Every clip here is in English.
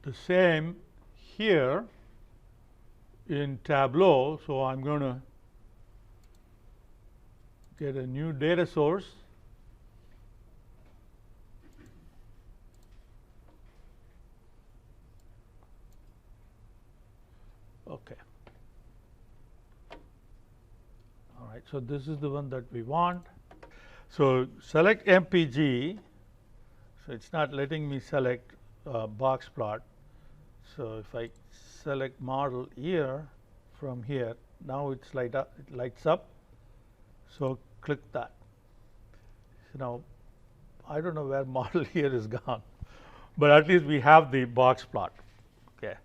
the same here in Tableau. So I'm going to get a new data source. Okay. All right. So this is the one that we want. So select MPG. So it's not letting me select box plot. So if I select model here from here, now it's it lights up. So click that. So now I don't know where model here is gone, but at least we have the box plot. Okay.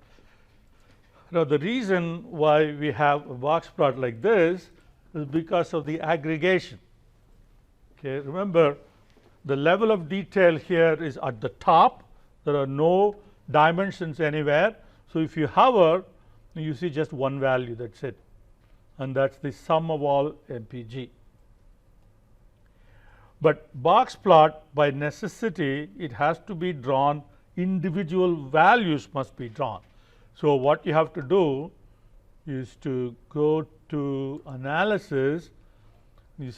Now the reason why we have a box plot like this is because of the aggregation. Okay. Remember, the level of detail here is at the top. There are no dimensions anywhere. So if you hover, you see just one value, that's it. And that's the sum of all MPG. But box plot, by necessity, it has to be drawn, individual values must be drawn. So what you have to do is to go to analysis. You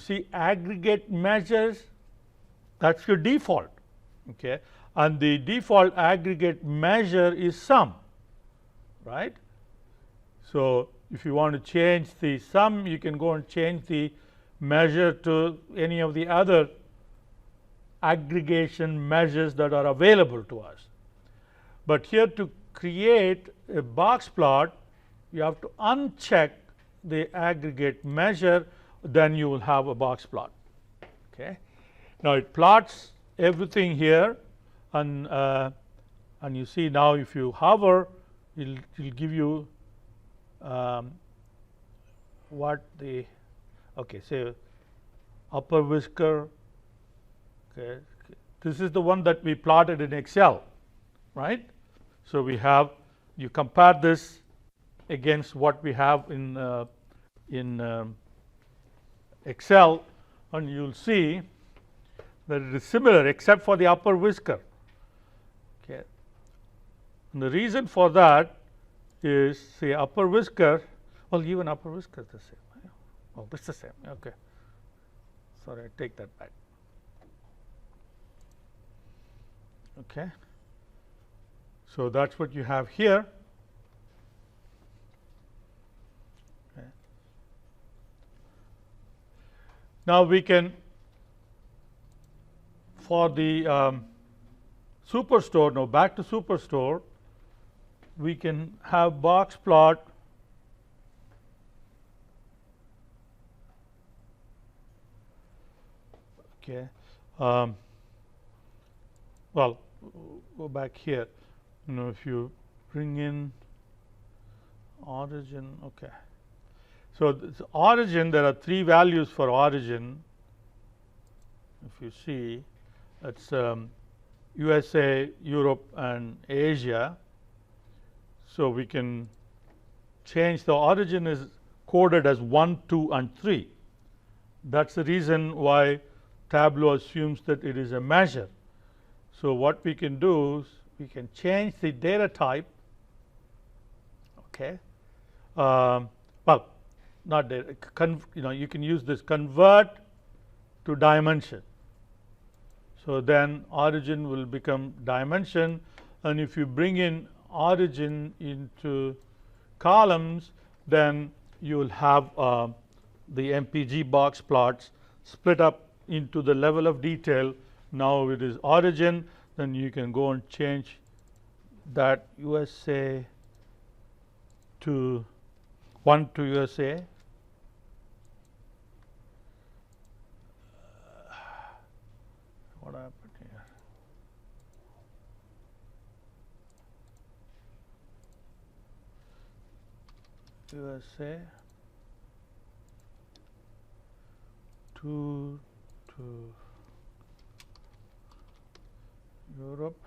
see aggregate measures, that's your default. Okay. And the default aggregate measure is sum, right? So if you want to change the sum, you can go and change the measure to any of the other aggregation measures that are available to us. But here, to create a box plot, you have to uncheck the aggregate measure, then you will have a box plot. Okay. Now it plots everything here, and you see now if you hover, it'll give you what the say upper whisker. Okay, this is the one that we plotted in Excel, right? So we have, you compare this against what we have in Excel, and you'll see that it is similar except for the upper whisker. Okay. And the reason for that is, say, upper whisker, well, even upper whisker is the same. Oh, it's the same. Okay. Sorry, I take that back. Okay. So that's what you have here. Okay. Now we can, for the Superstore, now back to Superstore, we can have box plot okay. Well, go back here. You know, if you bring in origin, okay. So this origin, there are three values for origin. If you see, that's USA, Europe, and Asia. So we can change the origin is coded as 1, 2, and 3. That's the reason why Tableau assumes that it is a measure. So what we can do is we can change the data type. Okay. Well, not data. You can use this convert to dimension. So then origin will become dimension, and if you bring in origin into columns, then you will have the MPG box plots split up into the level of detail. Now it is origin, then you can go and change that USA to 1 to USA. What happened here? USA to Europe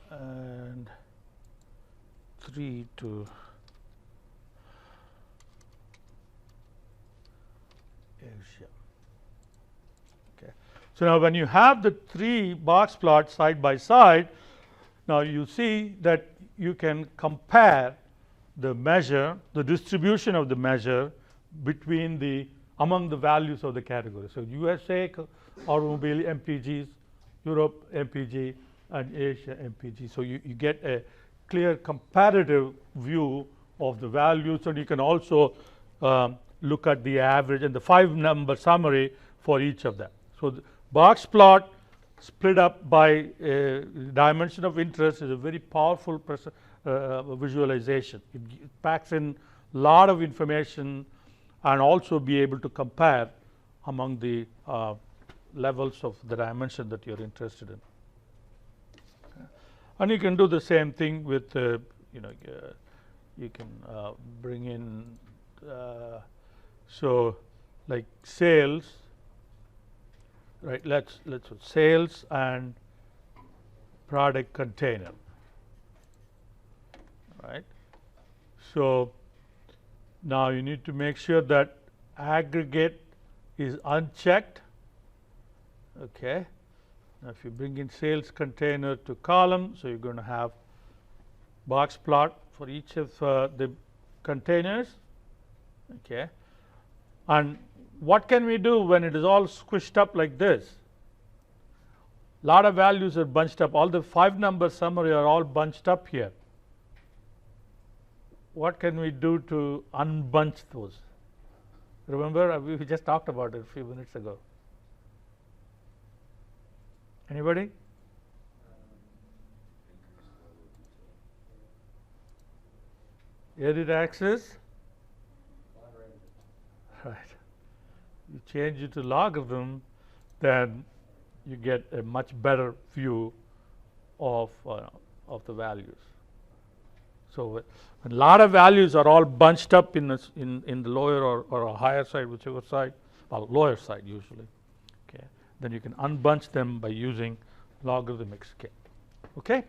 and 3 to Asia. Okay. So now when you have the 3 box plots side by side, now you see that you can compare the measure, the distribution of the measure between among the values of the category. So USA automobile MPGs, Europe MPG, and Asia MPG. So you get a clear comparative view of the values, and you can also look at the average and the 5-number summary for each of them. So the box plot split up by dimension of interest is a very powerful visualization. It packs in a lot of information and also be able to compare among the levels of the dimension that you're interested in. And you can do the same thing with you can bring in so like sales, right? Let's sales and product container, right? So now you need to make sure that aggregate is unchecked. Okay. Now if you bring in sales container to column, so you're going to have box plot for each of the containers. Okay. And what can we do when it is all squished up like this? A lot of values are bunched up. All the 5-number summary are all bunched up here. What can we do to unbunch those? Remember, we just talked about it a few minutes ago. Anybody? Edit axis. Right. You change it to logarithm, then you get a much better view of the values. So when a lot of values are all bunched up in the lower or a higher side, whichever side, well, lower side usually. Okay, then you can unbunch them by using logarithmic scale. Okay.